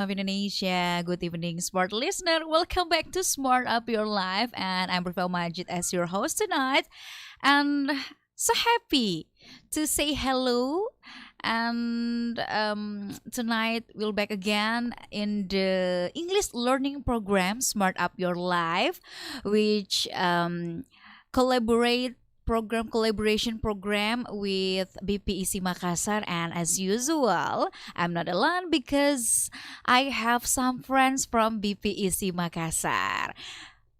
of Indonesia. Good evening, smart listener. Welcome back to Smart Up Your Life, and I'm Rival Majid as your host tonight. And so happy to say hello. And tonight we'll back again in the English learning program Smart Up Your Life, which collaborate collaboration program with BPEC Makassar. And as usual, I'm not alone because I have some friends from BPEC Makassar.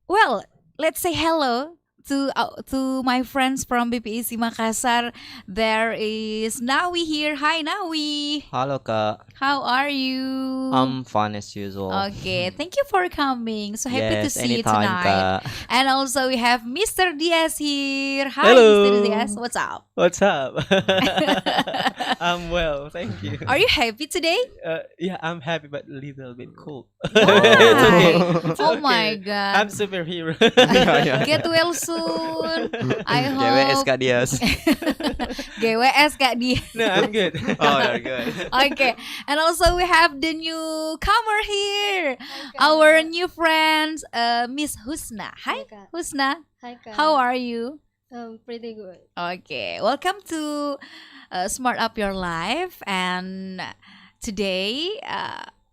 Well, let's say hello to my friends from BPEC Makassar. There is Nawi here. Hi Nawi. Halo Kak, How are you? I'm fun as usual. Okay, thank you for coming. So happy to Yes, see you anytime tonight. Kak. And also we have Mr. Diaz here. Hi, Hello. Mr. Diaz. What's up? What's up? I'm well, thank you. Are you happy today? Yeah, I'm happy but a little bit cold. Why? It's Oh okay. my I'm God. superhero. Get well soon. I GWS hope. Kak Dias. GWS Kak Diaz. No, I'm good. Oh, you're good. Okay, and also we have the newcomer here, our new friends, Miss Husna. Hi, Hi, Kak. Husna. Hi, Kak. How are you? Pretty good. Okay, welcome to Smart Up Your Life. And today,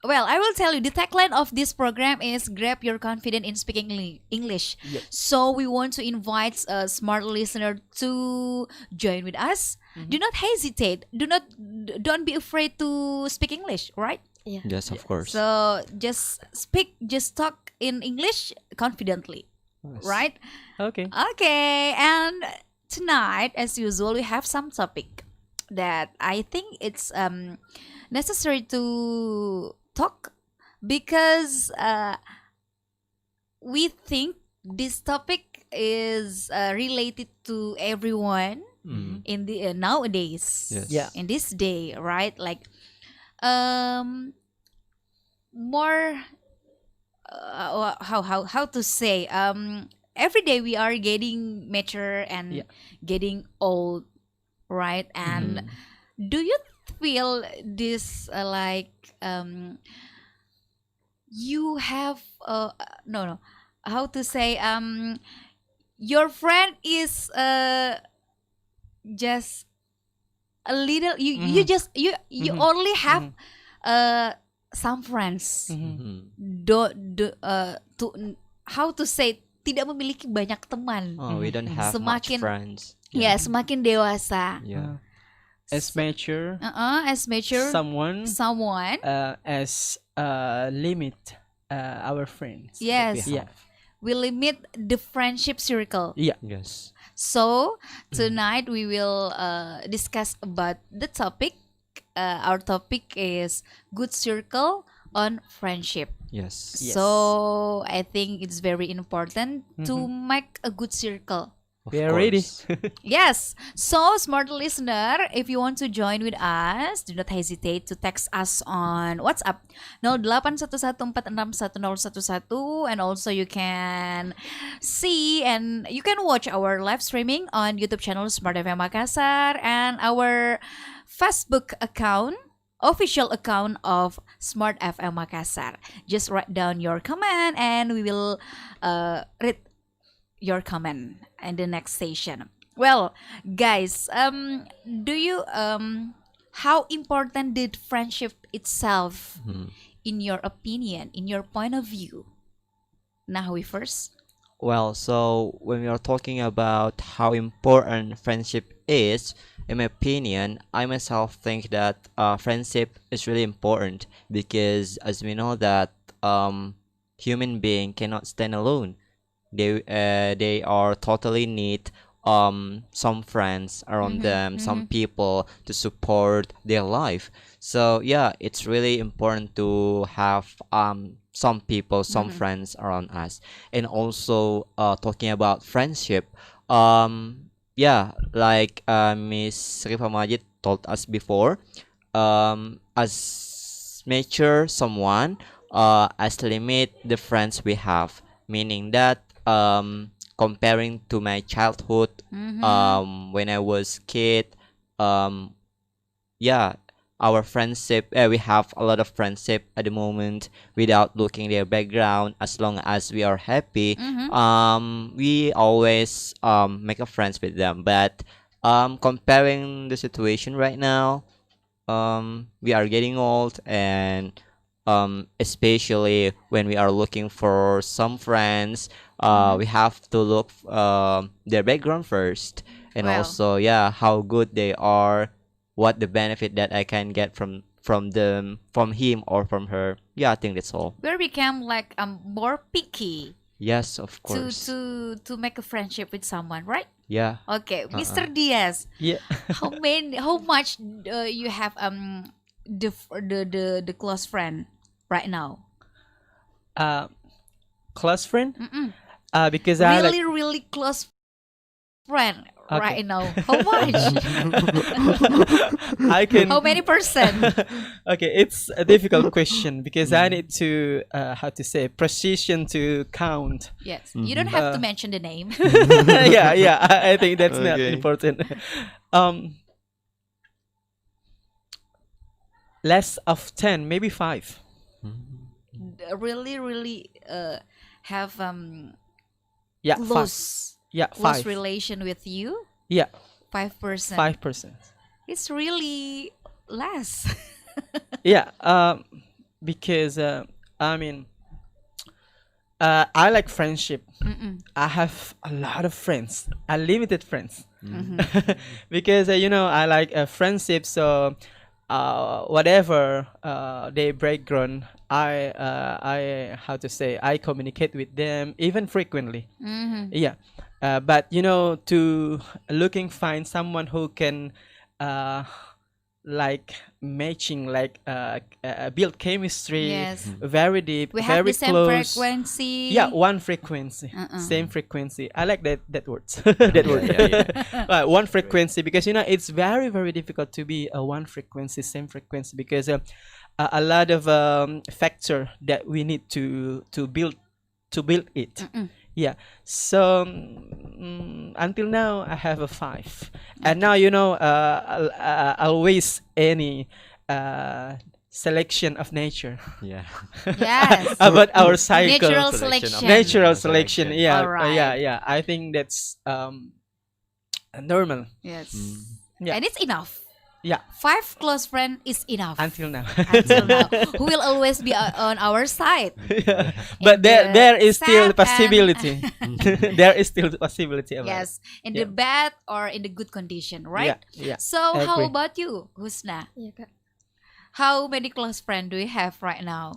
well, I will tell you the tagline of this program is "Grab your confidence in speaking English." Yep. So we want to invite a smart listener to join with us. Do not hesitate. Don't be afraid to speak English, right? Yeah. Yes, of course. So just speak, just talk in English confidently, Yes. right? Okay. Okay, and tonight, as usual, we have some topic that I think it's necessary to talk because we think this topic is related to everyone Mhm. in the nowadays. Yes. Yeah. In this day, right? Like um more how to say every day we are getting mature and Yeah. getting old, right? And Mhm. do you feel this like you have no, how to say your friend is just a little, you Mhm. just you Mhm. only have Mhm. some friends. Mhm. Mhm. To how to say, tidak memiliki banyak teman. Oh, we don't have much Semakin friends. ya semakin dewasa. Yeah. As mature, As mature someone someone, as limit our friends. that we yes, have. we limit the friendship circle. Yeah. Yes. So tonight we will discuss about the topic. Our topic is good circle on friendship. Yes. Yes. So I think it's very important to Mhm. make a good circle. Of We are ready. course. Yes. So, smart listener, if you want to join with us, do not hesitate to text us on WhatsApp 0811461011, and also you can see and you can watch our live streaming on YouTube channel Smartfm Makassar and our Facebook account, official account of Smart FM Makassar. Just write down your comment and we will read your comment in the next session. Well, guys, do you how important did friendship itself Mhm. in your opinion, in your point of view? Nahawi first. Well, so when we are talking about how important friendship is, in my opinion, I myself think that friendship is really important because, as we know that human being cannot stand alone. They are totally need some friends around them, some people to support their life. So yeah, it's really important to have some people, some friends around us. And also talking about friendship, yeah, like Miss Rifa Majid told us before, as mature someone, as limit the friends we have, meaning that comparing to my childhood, when I was kid, um yeah, our friendship. We have a lot of friendship at the moment without looking their background. As long as we are happy, Mm-hmm. we always make a friends with them. But comparing the situation right now, we are getting old, and especially when we are looking for some friends, Mm-hmm. we have to look their background first, and Well, also, yeah, how good they are, what the benefit that I can get from them, from him or from her. Yeah, I think that's all. we become like more picky Yes, of to course. make a friendship with someone, right? Yeah. Okay, Uh-uh. Mr. Diaz, Yeah. how much you have the close friend right now? uh, Close friend. Mm-mm. Because I like. Really, really close friend Okay. right now. How much? I can. How many percent? Okay, it's a difficult question because I need to how to say precision to count. Yes, you don't have to Uh, mention the name. Yeah, yeah. I think that's not Okay. important. Um, Less of 10, maybe 5. Really, really have Yeah, 5. close Yeah, close 5. relation with you. Yeah, 5%. 5%. It's really less. Yeah, because I mean, I like friendship. Mm-mm. I have a lot of friends, unlimited friends, Mm-hmm. because I like friendship. So whatever their background, I how to say I communicate with them even frequently. Mm-hmm. Yeah, but to looking find someone who can uh, like matching, like build chemistry, Yes. very deep, We have the very same close. frequency. Yeah, one frequency, Uh-uh. same frequency. I like that words. That Yeah, word. yeah, One frequency, because it's very very difficult to be a one frequency, same frequency, because a lot of factor that we need to build it. Mm-mm. Yeah. So until now I have a 5, and now I'll waste any selection of nature yeah. Yes. about our cycle. Natural Selection of selection. Natural selection. selection. Yeah, All right. yeah. I think that's normal. Yes. Yeah, And it's enough. yeah. 5 close friend is enough. Until now. Until now, who will always be on our side. Yeah. In But there the there is still sad possibility. There is still possibility about it. Yes, in Yeah. the bad or in the good condition, right? Yeah, yeah. So how Agree. about you, Husna? Iya, Kak. How many close friends do you have right now?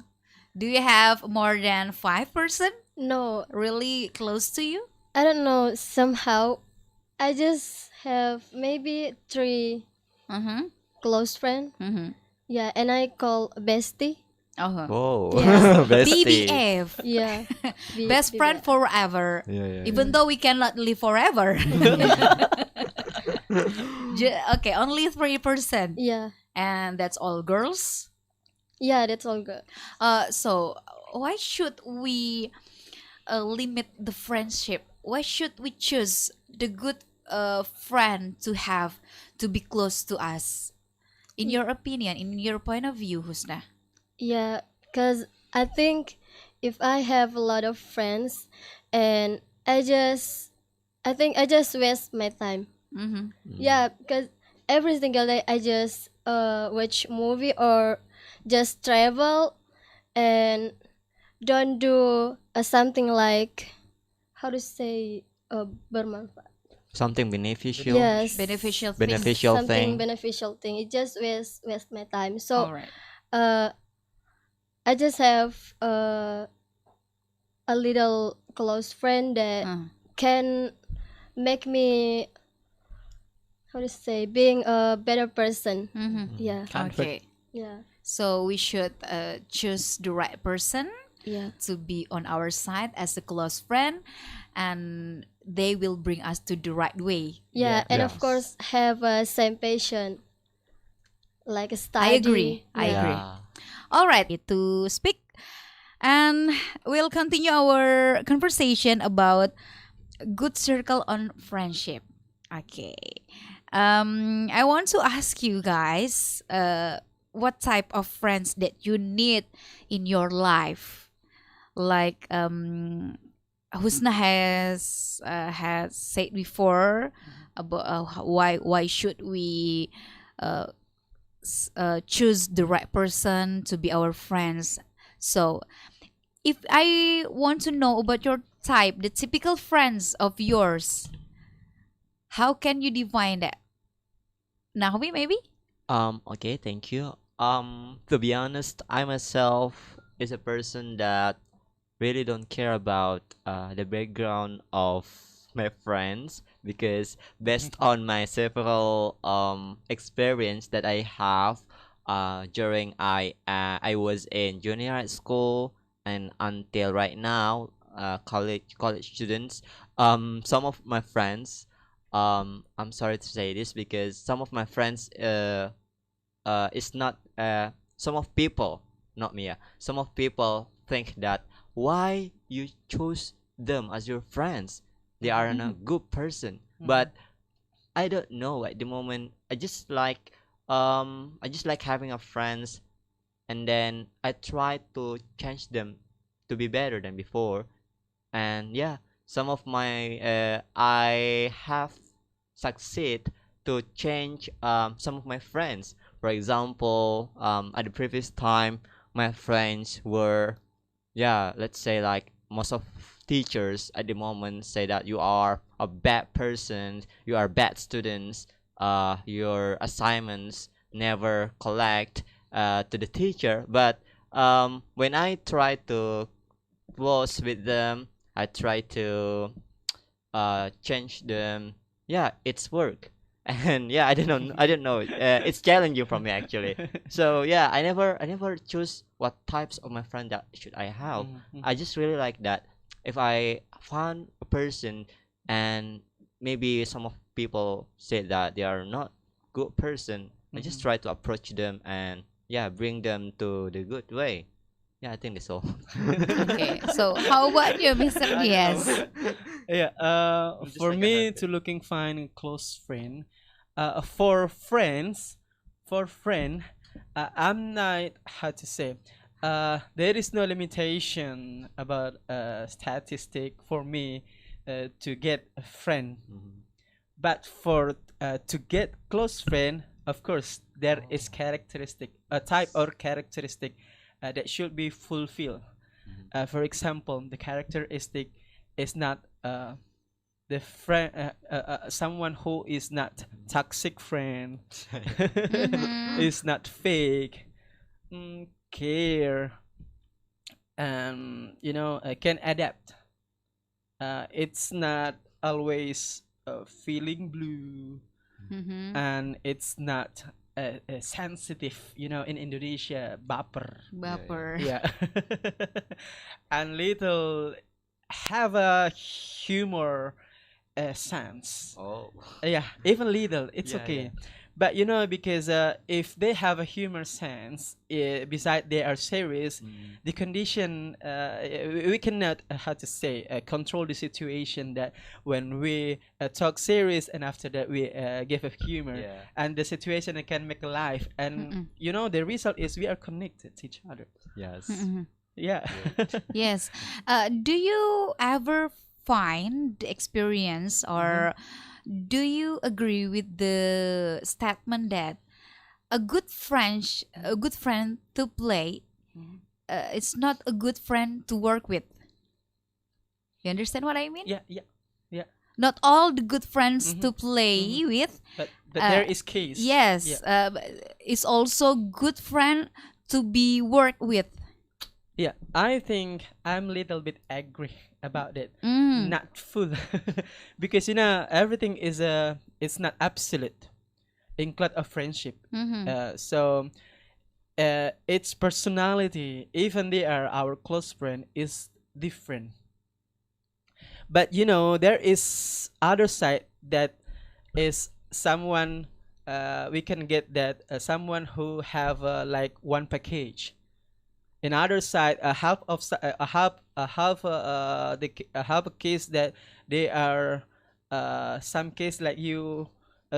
Do you have more than 5% No, really close to you? I don't know. Somehow, I just have maybe 3 Mm-hmm. close friend. Mm-hmm. Yeah, and I call bestie. Uh-huh. Whoa. Yeah. Bestie. BBF. Yeah, Best friend forever. Yeah, yeah, Even though we cannot live forever. Okay, only 3%. Yeah, And that's all girls. yeah, that's all good. So why should we limit the friendship? Why should we choose the good friend to have to be close to us? In your opinion, in your point of view, Husna. Yeah, cause I think if I have a lot of friends, and I think I just waste my time. Mm-hmm. Yeah, because every single day I just watch movie or just travel and don't do something like, how to say, bermanfaat. Something beneficial. Yes, Beneficial thing. Beneficial something thing. beneficial thing. It just waste my time. All So right. I just have a little close friend that can make me, how to say, being a better person. Mm-hmm. Yeah, Comfort. Okay. yeah, So we should choose the right person yeah, to be on our side as a close friend, and they will bring us to the right way. yeah, and of Yes. course have a same passion, like a study. I agree. I Yeah. agree. Yeah. All right, to speak, and we'll continue our conversation about good circle on friendship. Okay. I want to ask you guys, what type of friends that you need in your life. Like Husna has said before about why should we uh, choose the right person to be our friends. So if I want to know about your type, the typical friends of yours, how can you define that? Naomi, maybe? Okay, thank you. To be honest, I myself is a person that really don't care about the background of my friends, because based on my several experience that I have during I was in junior high school and until right now, college students, some of my friends, I'm sorry to say this, because some of my friends it's not some of people, not me, some of people think that why you choose them as your friends, they are a good person. But I don't know, at the moment I just like having a friends, and then I try to change them to be better than before. And yeah, some of my I have succeed to change some of my friends. For example, at the previous time, my friends were, yeah, let's say like most of teachers at the moment say that you are a bad person, you are bad students, your assignments never collect to the teacher. But when I try to close with them, I try to change them. Yeah, it's work. And yeah, I don't know. It's challenging for me actually. So yeah, I never choose what types of my friend that should I have. I just really like that. If I find a person and maybe some of people say that they are not good person, I just try to approach them and yeah, bring them to the good way. Yeah, I think that's all. Okay. So how about you, Mr. I don't Diaz? know. Yeah, I'm just for like a me habit. to looking find a close friend, for friends, for friend, I'm not how to say. There is no limitation about statistic for me to get a friend. Mhm. But for to get close friend, of course, there is characteristic, a type or characteristic that should be fulfilled. Mhm. For example, the characteristic is not the friend, someone who is not toxic friend, Mm-hmm. is not fake, care, and can adapt. It's not always feeling blue, Mm-hmm. and it's not sensitive. In Indonesia, baper. Yeah, yeah. Baper. Yeah, and little have a humor sense. Oh. Yeah, even little, it's Yeah, yeah. okay. But because if they have a humor sense, beside they are serious, Mm. the condition we cannot how to say control the situation that when we talk serious and after that we give a humor, Yeah. and the situation can make life, and Mm-mm. the result is we are connected to each other. Yes. Mm-mm. Yeah. Great. Yes. Do you ever find the experience, or do you agree with the statement that a good friend to play, it's not a good friend to work with? You understand what I mean? Yeah, yeah, yeah. Not all the good friends Mhm, to play mhm. with. But Uh, there is case. yes, Yeah. it's also good friend to be worked with. Yeah, I think I'm a little bit angry about it. Mm. Not full, because everything is it's not absolute, include a friendship. Mm-hmm. So its personality, even they are our close friend, is different. But there is other side that is someone we can get that someone who have like one package. In other side, a half a half a case that they are some case like you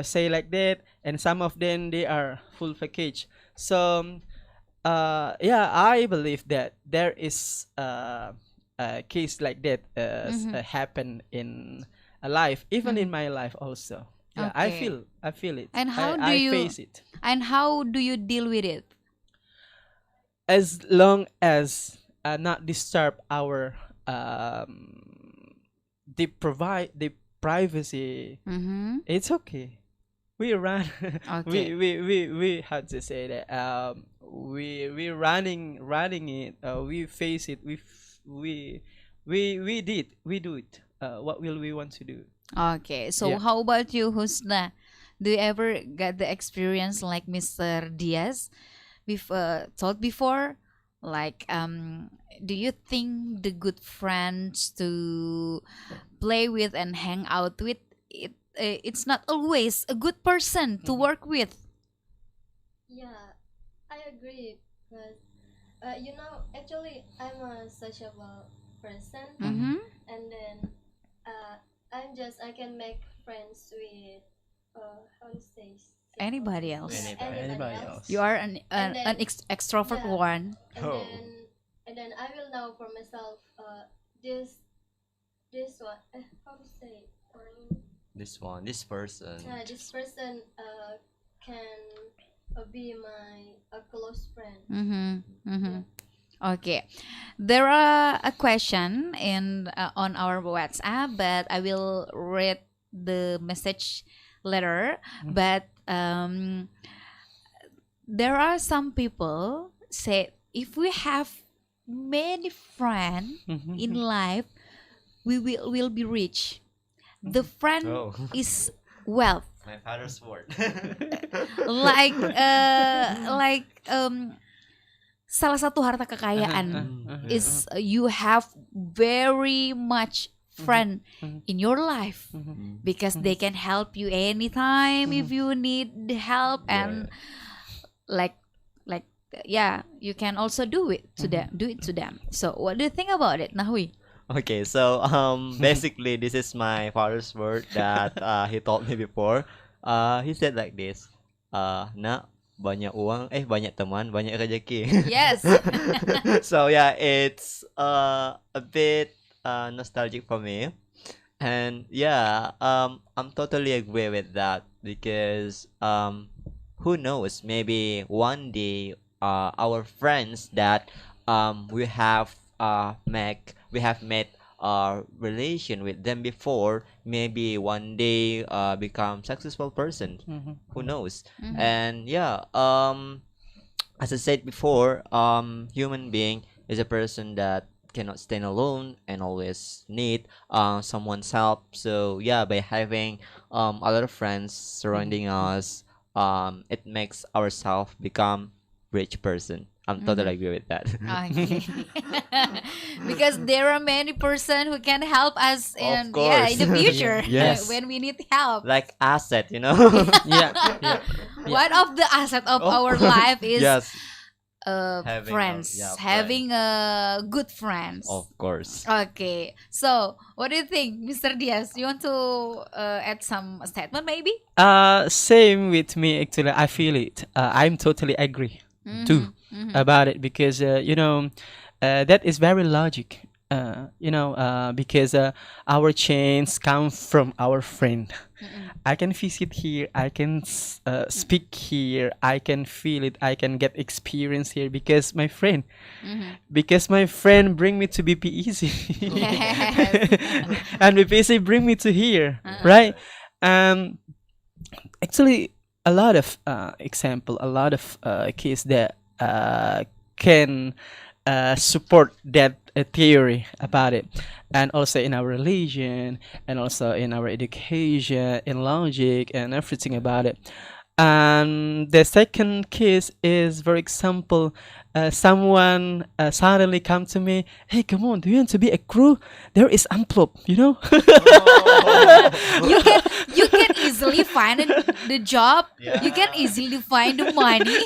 say like that, and some of them they are full package. So yeah, I believe that there is a case like that happen in a life, even in my life also. Yeah, Okay. I feel it. And how do I you face it. deal with it? As long as not disturb our the privacy, Mm-hmm. it's okay. We run. Okay. We how to say that, we running it, we face it, we do it, what will we want to do. Okay. So Yeah. how about you, Husna? Do you ever get the experience like Mr. Diaz? We've told before, like, do you think the good friends to play with and hang out with, it's not always a good person to work with? Yeah, I agree. But actually, I'm a sociable person, Mm-hmm. and then I can make friends with how to say Anybody else? Anybody else. else. You are And then extrovert yeah, one. and Oh. then I will know for myself, this one, how to say, This person. this person can be my a close friend. Mm-hmm. Mm-hmm. Yeah. Okay, there are a question in on our WhatsApp, but I will read the message later. But there are some people say if we have many friends in life, we will be rich. The friend Oh. is wealth, My father's word. like salah satu harta kekayaan is you have very much friend in your life because they can help you anytime if you need help, and like yeah, you can also do it to them. So what do you think about it, Nahwi? Okay, so basically this is my father's word that he told me before. He said like this. Nak, banyak uang, banyak teman, banyak rezeki. Yes. So yeah, it's a bit nostalgic for me. And yeah, I'm totally agree with that because who knows, maybe one day our friends that we have met a relation with them before, maybe one day become successful person. Who knows? And yeah, as I said before, human being is a person that cannot stand alone and always need someone's help. So yeah, by having a lot of friends surrounding us, it makes ourselves become rich person. I'm totally agree with that. Okay. Because there are many person who can help us in course. in the future Yes. when we need help. Like asset, Yeah, yeah. One of the asset of our life is Yes, Having a- friends, yeah, having good friends. of course. Okay, so what do you think, Mr. Diaz? You want to add some statement, maybe? Same with me actually. I feel it. I'm totally agree too about it because that is very logic. Because our chains come from our friend. I can visit here. I can speak here. I can feel it. I can get experience here because my friend. Because my friend bring me to BPEC. Yes. And BPEC bring me to here, right? Actually, a lot of example, a lot of case that can support that theory about it, and also in our religion, and also in our education, in logic, and everything about it. And the second case is, for example, someone suddenly come to me, hey, come on, do you want to be a crew? There is envelope, You can easily find the job. You can easily find the money.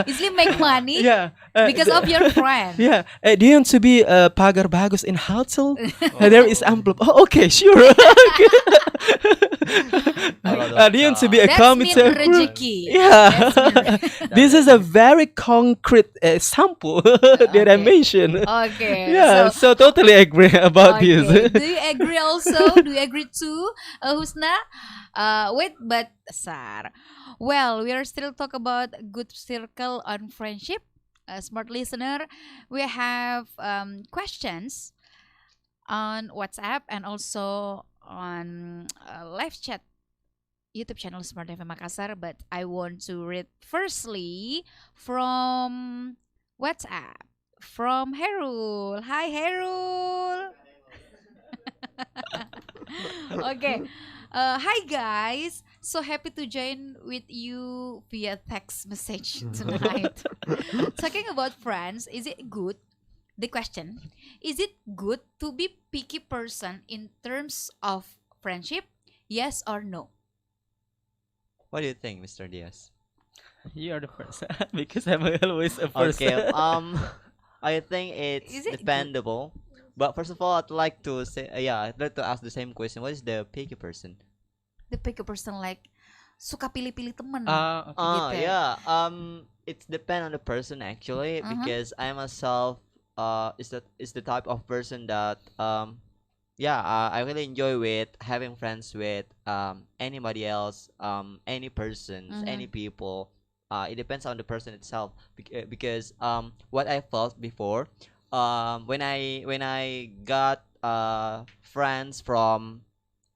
Easily make money Yeah. because of your friend. Yeah. Do you want to be pagar bagus in hotel? There is envelope. Oh, okay, sure. A lot of Dion to be a That's mean committee. rezeki. Yeah. That's mean This is a very concrete example that I Okay. mentioned. Okay. Yeah, So so totally agree about okay. this. Do you agree also? Do you agree too, Husna? Wait, but Sar. Well, we are still talk about good circle on friendship. Smart listener, we have questions on WhatsApp and also on live chat YouTube channel Smartfm Makassar. But I want to read firstly from WhatsApp from Herul. Hi Herul. Okay. Hi guys. So happy to join with you via text message tonight. Talking about friends, is it good? The question, is it good to be picky person in terms of friendship? Yes or no? What do you think, Mr. Diaz? You are the first because I'm always a first. Okay, I think it's Is it good? dependable. But first of all, I'd like to say, yeah, I'd like to ask the same question. What is the picky person? The picky person like suka pilih-pilih temen Okay. gitu. Yeah. It's depend on the person actually Uh-huh. because I myself is the type of person that yeah, I really enjoy with having friends with anybody else, any persons, any Mhm. people. It depends on the person itself because what I felt before when I got friends from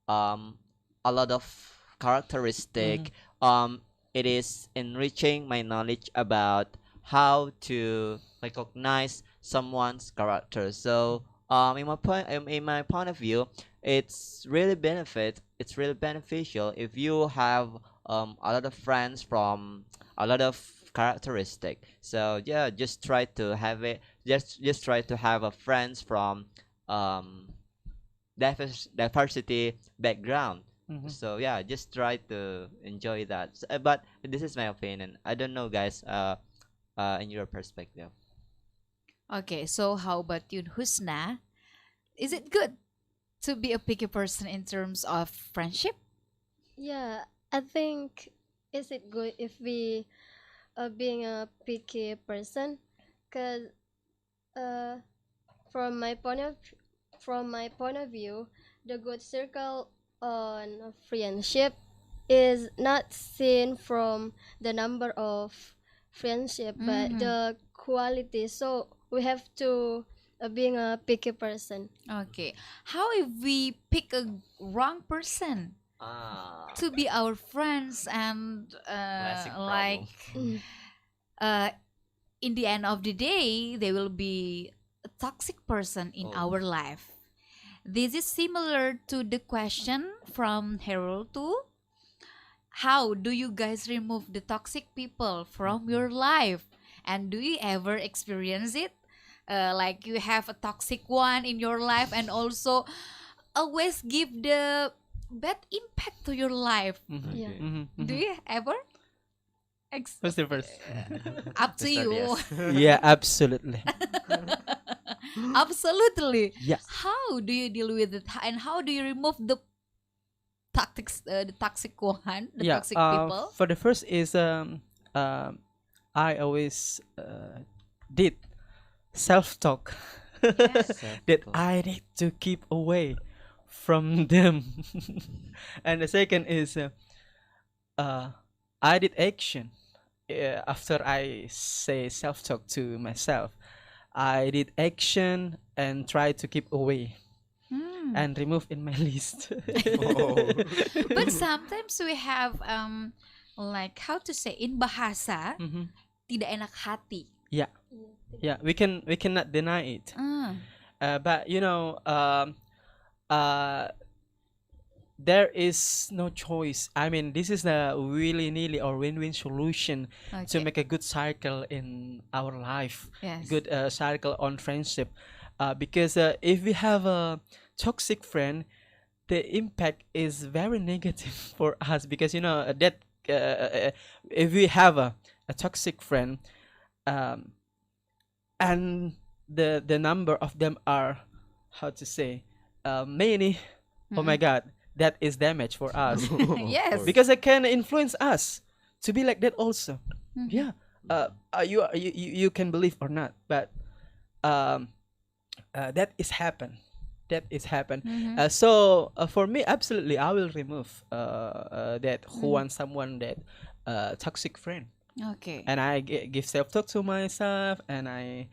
a lot of Mhm. characteristic um it is enriching my knowledge about how to recognize someone's character. So in my point of view, it's really beneficial if you have a lot of friends from a lot of characteristic. So yeah, just try to have it, just try to have a friends from um diversity background. Mhm. So yeah, just try to enjoy that. But this is my opinion. I don't know, guys. In your perspective. Okay, so how about you, Husna? Is it good to be a picky person in terms of friendship? Yeah, I think is it good if we being a picky person? Cause uh, from my point of view, the good circle on friendship is not seen from the number of friendship, but Mm-hmm. the quality. So we have to being a picky person. Okay. How if we pick a wrong person Ah, to be our friends and classic like problem. Mm. uh, in the end of the day they will be a toxic person in Oh, our life. This is similar to the question from Harold too. How do you guys remove the toxic people from mhm. your life? And do you ever experience it? Like you have a toxic one in your life and also always give the bad impact to your life. Mhm. Yeah. Okay. Mhm. Do Mhm. you ever? Ex- Who's the first? Up to Mr. you. Diaz. Yeah, absolutely. Absolutely. Yeah. How do you deal with it? And how do you remove the toxic one, the Yeah. toxic people? For the first is I always did self-talk Yes. that Self-talk. I need to keep away from them. And the second is uh, I did action. After I say self-talk to myself, I did action and try to keep away Hmm. and remove in my list. Oh. But sometimes we have like how to say in bahasa Mhm. tidak enak hati. Yeah, yeah, we cannot deny it. Ah, But you know, uh, there is no choice. I mean, this is the willy nilly or win-win solution to okay. make a good cycle in our life, Yes. good cycle on friendship. Because if we have a toxic friend, the impact is very negative for us. Because you know that if we have a toxic friend, um, and the number of them are how to say many. Oh my Mm-mm. God, that is damage for us. Yes. Because it can influence us to be like that also. Yeah. You can believe or not, but um, that is happen. That is happen. So for me, absolutely, I will remove that who wants someone that toxic friend, Okay. and I give self talk to myself, and I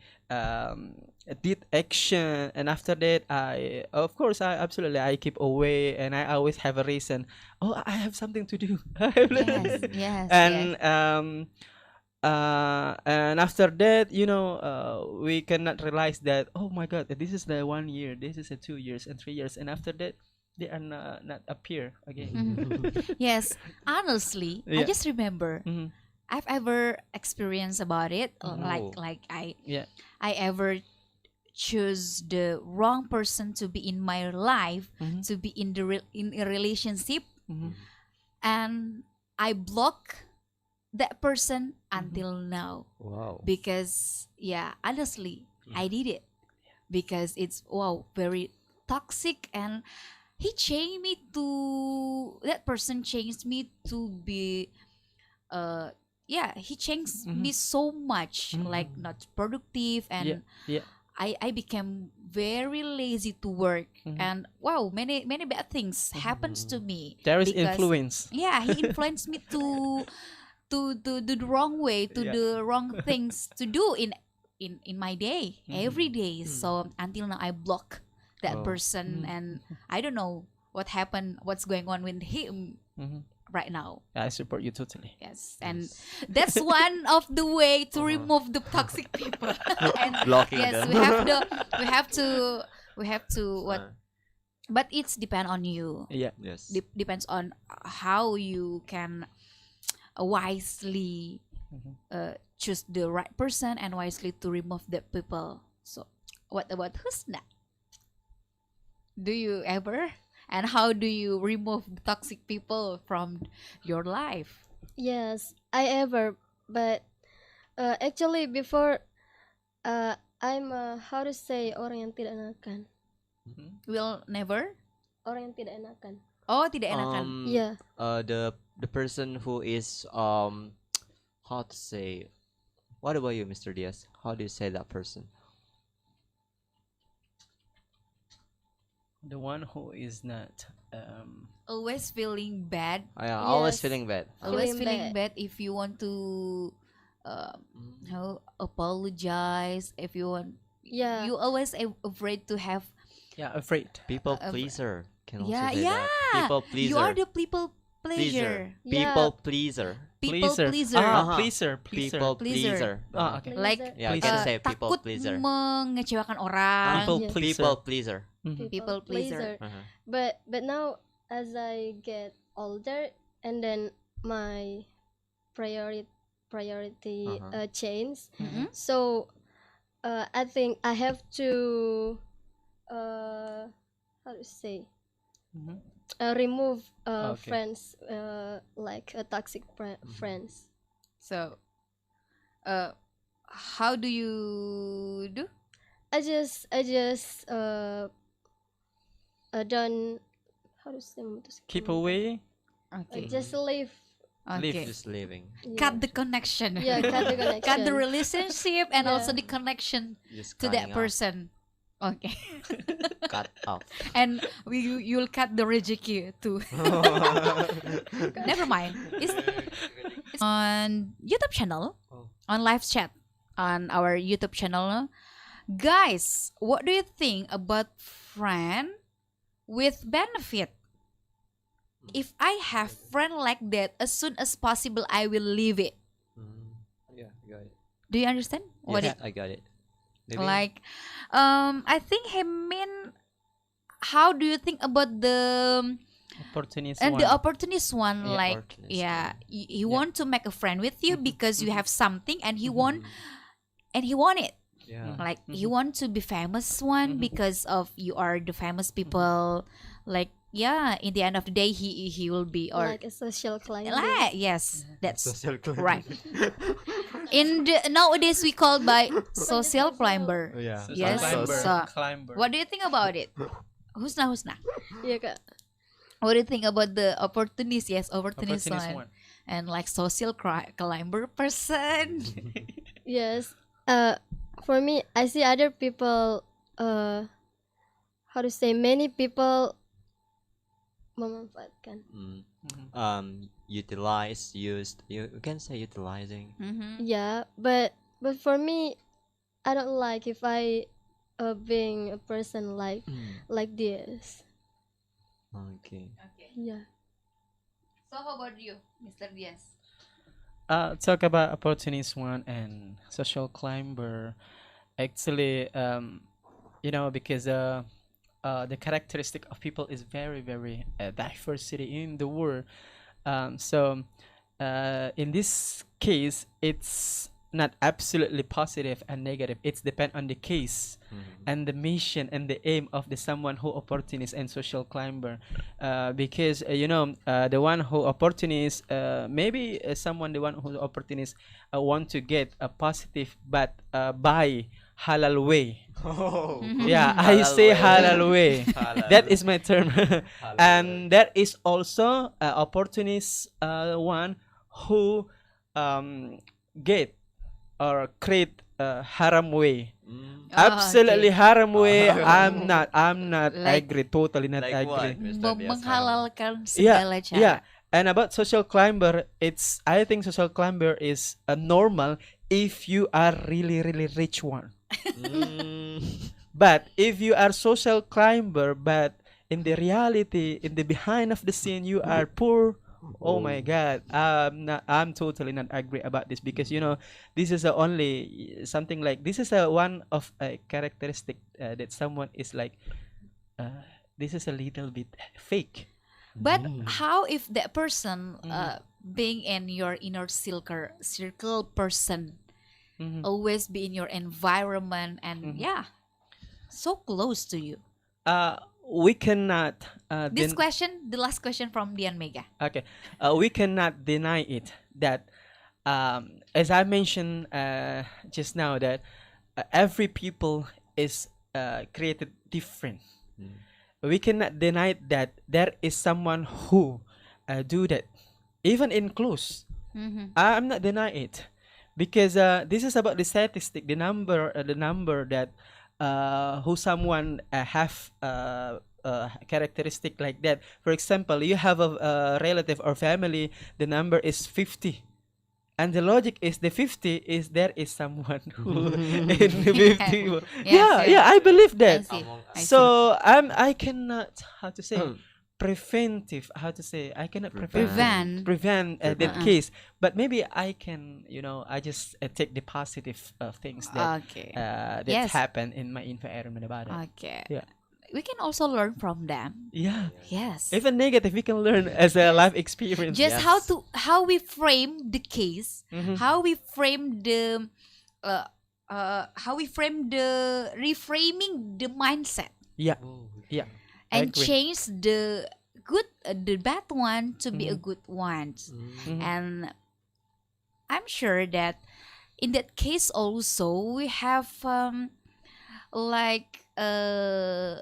did action, and after that, I of course I absolutely I keep away, and I always have a reason. Oh, I have something to do. Yes. Yes. And yes. and after that, we cannot realize that, oh my god, this is the 1 year, this is the 2 years and 3 years, and after that they are not appear again. Yes. Honestly, I Yeah. just remember Mhm. I've ever experienced about it. Oh. Like Yeah. I ever choose the wrong person to be in my life, to be in in a relationship, and I block that person until now, Wow. because yeah, honestly, I did it because it's wow, very toxic, and that person changed me to be yeah, he changed me so much, like not productive, Yeah. and Yeah. I became very lazy to work, and wow, many bad things happens to me. There is because- influence. Yeah, he influenced me to do the wrong way, to Yeah. the wrong things to do in my day, every day. So until now, I block that Oh. person, and I don't know what happened, what's going on with him right now. I support you totally. Yes, and that's one of the way to remove the toxic people. And Blocking yes, them. we have to what, but it's depend on you. Yeah. Yes. Depends on how you can wisely choose the right person and wisely to remove the people. So, what about Husna? Do you ever? And how do you remove the toxic people from your life? Yes, I ever, but actually before I'm how to say orang yang tidak enakan. Will never? Orang yang tidak enakan. Oh, tidak enakan. Yeah. The person who is how to say, what about you, Mr. Diaz? How do you say that person? The one who is not Always feeling bad. Yeah, always Yes. feeling bad. Always Feeling feeling bad if you want to apologize. If you want, Yeah. you always afraid to have. afraid. People pleaser can also Yeah, say yeah. that. People pleaser. You are the people pleasure. Yeah. People pleaser. People pleaser. Ah, Uh-huh. pleaser. People Pleaser. pleaser. Ah, okay. Like Yeah, I Pleaser. can say people takut pleaser. mengecewakan orang. People Yeah. pleaser. People pleaser. People pleaser. Uh-huh. But now as I get older, and then my priority change. So I think I have to how to say remove Okay. friends like toxic friends. So, how do you do? I just don't how to say memutuskan. Keep away. Okay. Just leave. Okay. Just living. Yeah. Cut the connection. Yeah, cut the connection. Cut the relationship and Yeah. also the connection Just to that cutting off. person. Okay. Cut off. And you'll cut the rejeki too. Never mind. It's on YouTube channel, on live chat on our YouTube channel. Guys, what do you think about friend with benefit? If I have friend like that, as soon as possible, I will leave it. Yeah, I got it. Do you understand what Yes, it I got it. Maybe- like? I think he mean. How do you think about the Opportunist and one. the opportunist one? Yeah, Like, opportunist yeah, one. he want to make a friend with you because you have something, and he want it. Yeah. Like he want to be famous one because of you are the famous people. Like, yeah, in the end of the day, he will be or Like a social climbing. yes, that's Social climber. right. In the nowadays we call by social climber. Yeah. Yes. Climber. So, Climber. what do you think about it? Husna. Iya kak. What do you think about the opportunist? Yes, opportunist Opportunist one. one. And like social climber person. Yes. For me, I see other people. How to say? Many people memanfaatkan. Mm. Mhm. Utilize, used. You can say utilizing. Mm-hmm. Yeah, but for me, I don't like if I being a person like this. Okay. Okay. Yeah. So how about you, Mr. Diaz? Talk about opportunist one and social climber. Actually, because the characteristic of people is very very diversity in the world. So in this case, it's not absolutely positive and negative. It's depend on the case Mhm. and the mission and the aim of the someone who opportunist and social climber. Because the one who opportunist, maybe someone the one who opportunist want to get a positive, but by halal way. Oh, Yeah, I halal say way. halal way. That Halal. is my term. Halal And that is also opportunist one who get or create a haram way. Mm. Oh, Absolutely okay. haram way. Oh. I'm not Like agree. Totally not Like agree. what, Mr. Diaz Haram? Menghalalkan Yeah, segala yeah. cara. And about social climber, I think social climber is a normal if you are really really rich one. Mm. But if you are social climber, but in the reality, in the behind of the scene, you are poor. Oh Oh. my God, I'm totally not agree about this because this is a only something like this is a one of a characteristic that someone is like, this is a little bit fake. But Mm. how if that person Mhm. being in your inner circle person Mhm. always be in your environment and Mhm. yeah, so close to you. Uh, we cannot This question, the last question from Dian Mega. okay, we cannot deny it that as I mentioned just now that every people is created different. Mm. We cannot deny that there is someone who do that, even in close. Mm-hmm. I'm not denying it because this is about the statistic, the number that who someone have characteristic like that. For example, you have a relative or family, the number is 50. And the logic is the 50 is there is someone who in the 50. Yes, Yeah, yes. yeah, I believe I that. see. Among I see. So I cannot how to say preventive how to say I cannot Prevent. prevent that Uh-uh. case, but maybe I can I just take the positive things that Okay. that Yes. happen in my environment about it. Okay. Yeah, We can also learn from them. yeah. Yes. Even negative, we can learn as a life experience. Just Yes. how we frame the case, Mhm. how we frame the uh, how we frame the reframing the mindset Yeah, Oh, yeah. I and agree. change the bad one to be a Mhm. good one. Mm. Mhm. And I'm sure that in that case also we have like a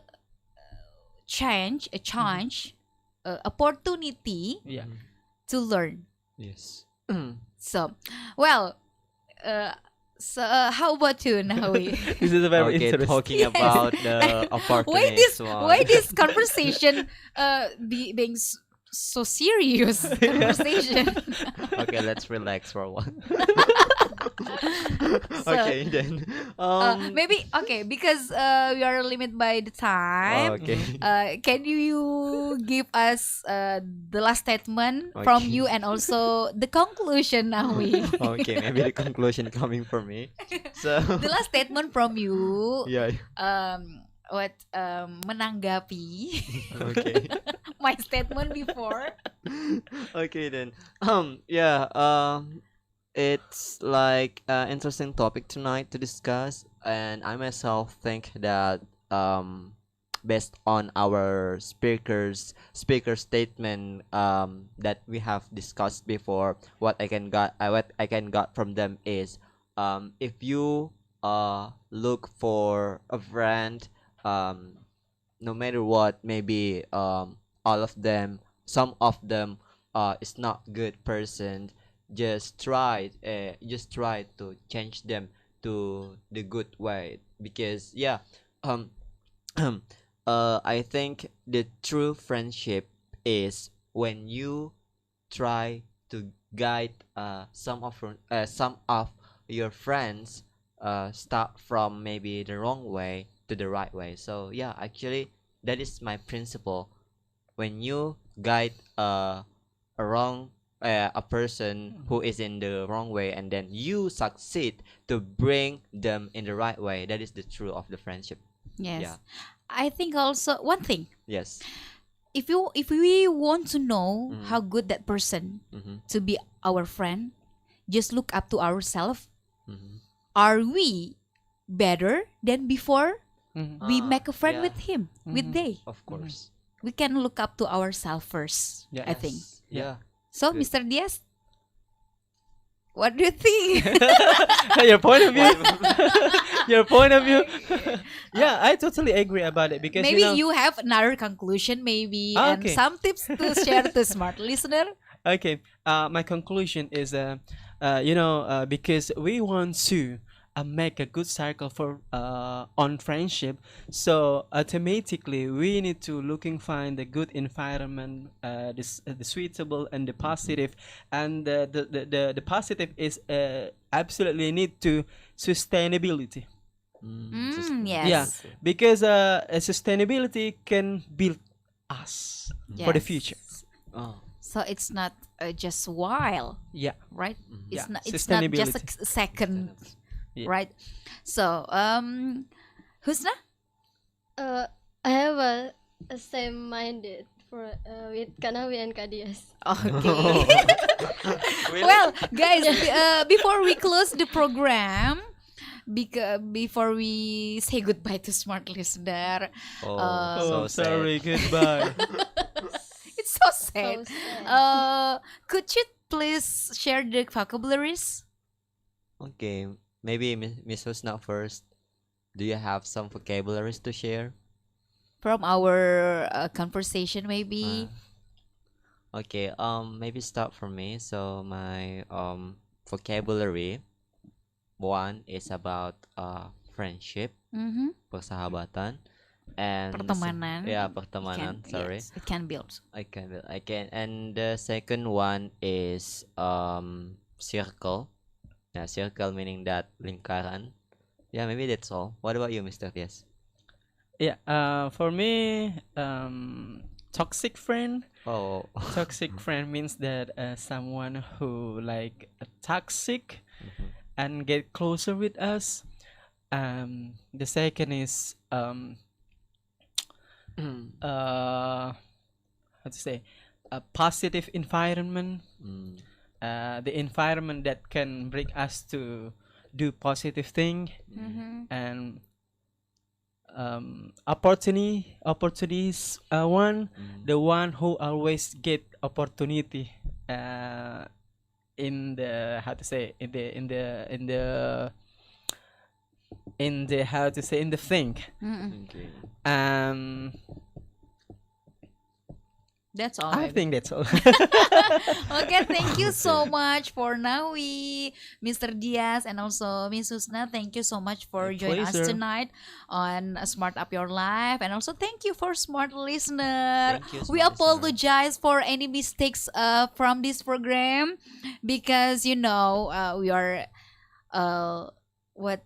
change, opportunity Yeah. Mm. to learn. Yes. So, well, uh, how about you, Nawi? This is a very Okay, talking interesting. about the why opportunist one. this conversation being so serious conversation? Okay, let's relax for a while. So, Okay, then. maybe okay because we are limited by the time. Okay. Can you give us the last statement from Okay. you and also the conclusion, Nawi? Okay, maybe the conclusion coming from me. So, The last statement from you, yeah. what menanggapi Okay. my statement before. Okay then. Yeah. It's like an interesting topic tonight to discuss, and I myself think that based on our speaker statement that we have discussed before, what I can got from them is if you look for a friend, no matter what, maybe all of them, some of them is not good person, just try to change them to the good way, because yeah, um I think the true friendship is when you try to guide some of your friends start from maybe the wrong way to the right way. So yeah, actually that is my principle. When you guide a person who is in the wrong way, and then you succeed to bring them in the right way, that is the true of the friendship. Yes. Yeah. I think also one thing, Yes. if we want to know Mhm. how good that person Mm-hmm. to be our friend, just look up to ourselves. Mm-hmm. Are we better than before Mhm. we make a friend Yeah. with him, with Mhm. they? Of course. We can look up to ourselves first, Yeah. I think. Yes. Yeah. So, Good. Mr. Diaz, what do you think? Your point of view. Your point of view. Yeah, I totally agree about it because Maybe you know. you have another conclusion, maybe, Ah, and okay. some tips to share to smart listener. Okay, my conclusion is, because we want to make a good cycle for on friendship, so automatically we need to looking find the good environment, the suitable and the positive, and the positive is absolutely need to sustainability. Yeah, Yes. because sustainability can build us for the Yes. future. Oh. So it's not just while, Yeah. right? Yeah, It's not just a sustainability. second, Yeah. right? So, Husna? I have a same minded for with Kanawi and Kadias. Okay. Well, guys, before we close the program, before we say goodbye to smart listener, Oh, So sad. sorry. Goodbye. it's so sad. So sad. Could you please share the vocabularies? Okay, maybe Miss Husna first. Do you have some vocabularies to share? From our conversation, maybe. Okay, maybe start from me. So my vocabulary, one is about friendship, Mm-hmm. persahabatan, and Pertemanan. yeah, It pertemanan. can, Sorry, yes, it can build. I can, and the second one is circle. Yeah, circle meaning that lingkaran. Yeah, maybe that's all. What about you, Mr. Yes? Yeah. For me, toxic friend. Oh. Toxic friend means that someone who like toxic Mhm. and get closer with us. The second is how to say, a positive environment. Mm. The environment that can bring us to do positive thing, Mm-hmm. and opportunities one, Mm. the one who always get opportunity in the how to say, in the how to say, in the thing. Mm-mm. Okay. um That's all. I maybe. think that's all. Okay, thank you so much for Nawi, Mr. Diaz, and also Miss Husna. Thank you so much for My joining us pleasure. tonight on Smart Up Your Life, and also thank you for smart listener. Thank you, We smart listener. apologize for any mistakes from this program, because we are what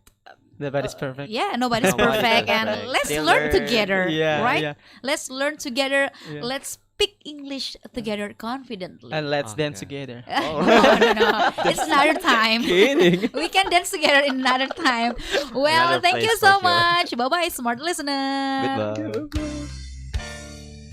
Nobody's perfect. yeah, nobody's Nobody's perfect, and perfect. let's Still learn learn. together, Yeah, right? yeah. Let's learn together. Yeah. Let's speak English together confidently. And let's dance Okay. together. No, no. It's another time. Kidding. We can dance together in another time. Well, Another thank you place so for sure. much. Bye bye, smart listener. Goodbye. Goodbye.